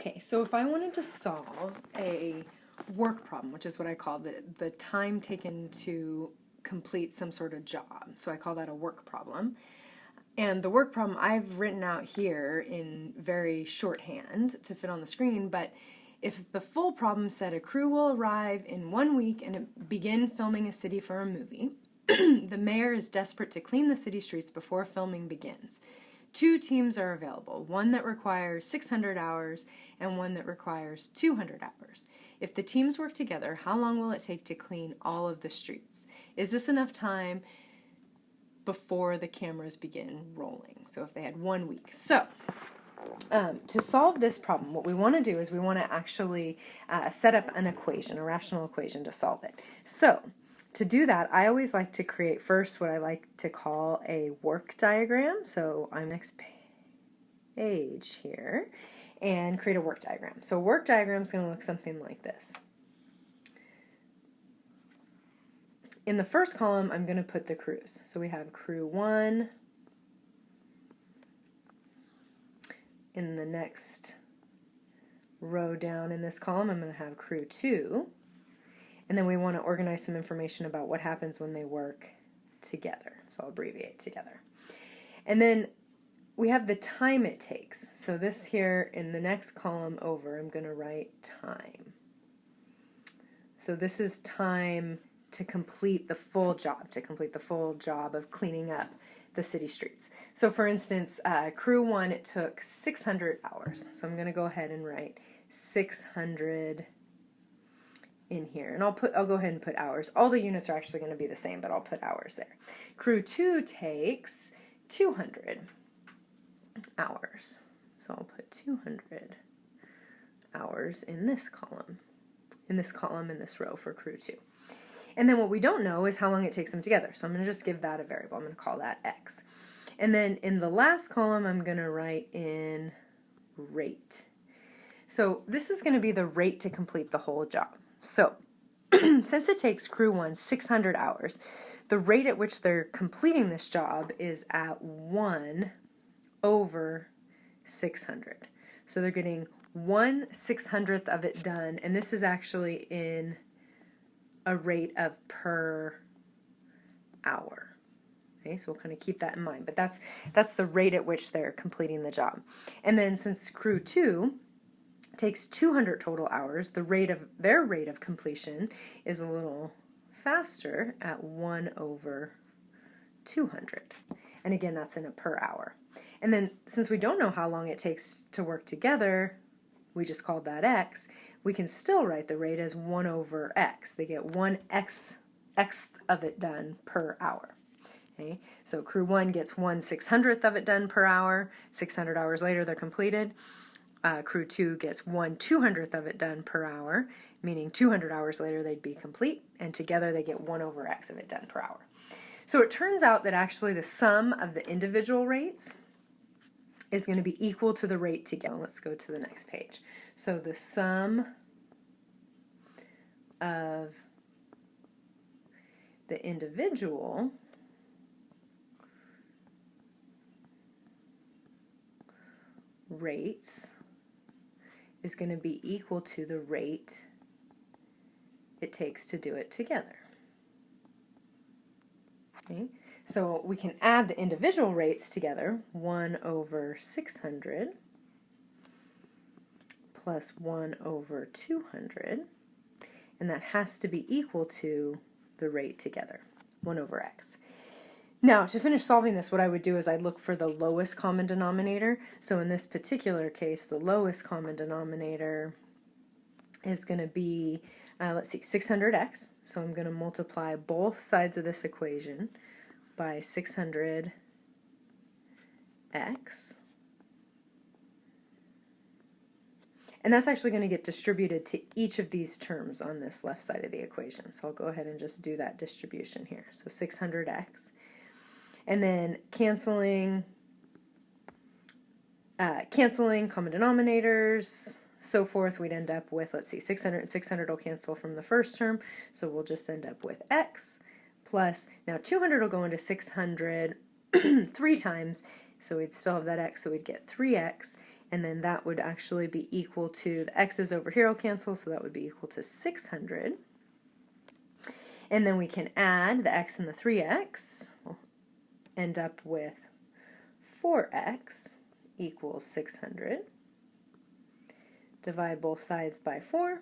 Okay, so if I wanted to solve a work problem, which is what I call the time taken to complete some sort of job, so I call that a work problem. And the work problem I've written out here in very shorthand to fit on the screen, but if the full problem said a crew will arrive in 1 week and begin filming a city for a movie, the mayor is desperate to clean the city streets before filming begins. 2 teams are available, one that requires 600 hours and one that requires 200 hours. If the teams work together, how long will it take to clean all of the streets? Is this enough time before the cameras begin rolling? So if they had 1 week. So to solve this problem, what we want to do is we want to actually set up an equation, a rational equation to solve it. So to do that, I always like to create first what I like to call a work diagram. So I'm next page here and create a work diagram. So a work diagram is going to look something like this. In the first column, I'm going to put the crews. So we have crew 1. In the next row down in this column, I'm going to have crew 2. And then we want to organize some information about what happens when they work together. So I'll abbreviate together. And then we have the time it takes. So this here in the next column over, I'm going to write time. So this is time to complete the full job, of cleaning up the city streets. So for instance, crew 1, it took 600 hours. So I'm going to go ahead and write 600 in here, and I'll go ahead and put hours. All the units are actually going to be the same, but I'll put hours there. Crew 2 takes 200 hours, so I'll put 200 hours in this column, in this row for crew 2. And then what we don't know is how long it takes them together, so I'm going to just give that a variable. I'm going to call that x. And then in the last column, I'm going to write in rate. So this is going to be the rate to complete the whole job. So, since it takes crew 1 600 hours, the rate at which they're completing this job is at 1 over 600. So they're getting 1/600th of it done, and this is actually in a rate of per hour. Okay, so we'll kind of keep that in mind, but that's the rate at which they're completing the job. And then since crew 2 takes 200 total hours, their rate of completion is a little faster at 1 over 200. And again, that's in a per hour. And then since we don't know how long it takes to work together, we just called that x, we can still write the rate as 1 over x. They get 1/x of it done per hour. Okay? So crew 1 gets 1/600th of it done per hour. 600 hours later, they're completed. Crew 2 gets 1/200th of it done per hour, meaning 200 hours later they'd be complete, and together they get 1 over x of it done per hour. So it turns out that actually the sum of the individual rates is going to be equal to the rate together. Let's go to the next page. So the sum of the individual rates is going to be equal to the rate it takes to do it together. Okay, so we can add the individual rates together, 1 over 600 plus 1 over 200, and that has to be equal to the rate together, 1 over x. Now, to finish solving this, what I would do is I'd look for the lowest common denominator. So in this particular case, the lowest common denominator is going to be, 600x. So I'm going to multiply both sides of this equation by 600x. And that's actually going to get distributed to each of these terms on this left side of the equation. So I'll go ahead and just do that distribution here. So 600x. And then canceling common denominators, so forth, we'd end up with, 600 and 600 will cancel from the first term, so we'll just end up with x plus, now 200 will go into 600 3 times, So we'd still have that x, so we'd get 3x, and then that would actually be equal to, the x's over here will cancel, so that would be equal to 600. And then we can add the x and the 3x. We'll end up with 4x equals 600. Divide both sides by 4.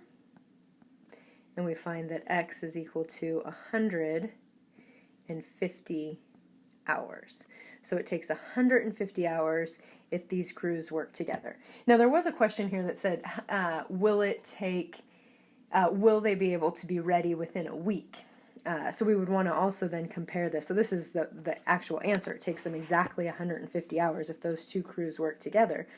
And we find that x is equal to 150 hours. So it takes 150 hours if these crews work together. Now there was a question here that said, will they be able to be ready within a week? So we would want to also then compare this. So this is the actual answer. It takes them exactly 150 hours if those two crews work together.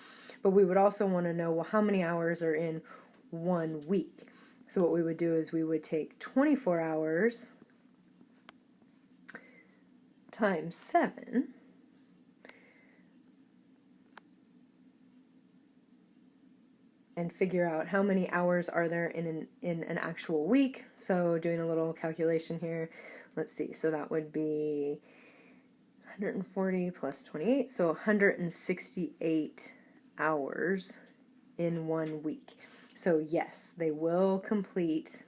But we would also want to know, well, how many hours are in 1 week? So what we would do is we would take 24 hours times 7 and figure out how many hours are there in an actual week. So doing a little calculation here, let's see, so that would be 140 plus 28, so 168 hours in 1 week. So yes, they will complete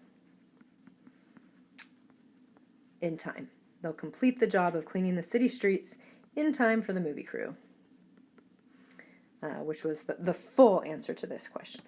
in time. They'll complete the job of cleaning the city streets in time for the movie crew, which was the full answer to this question.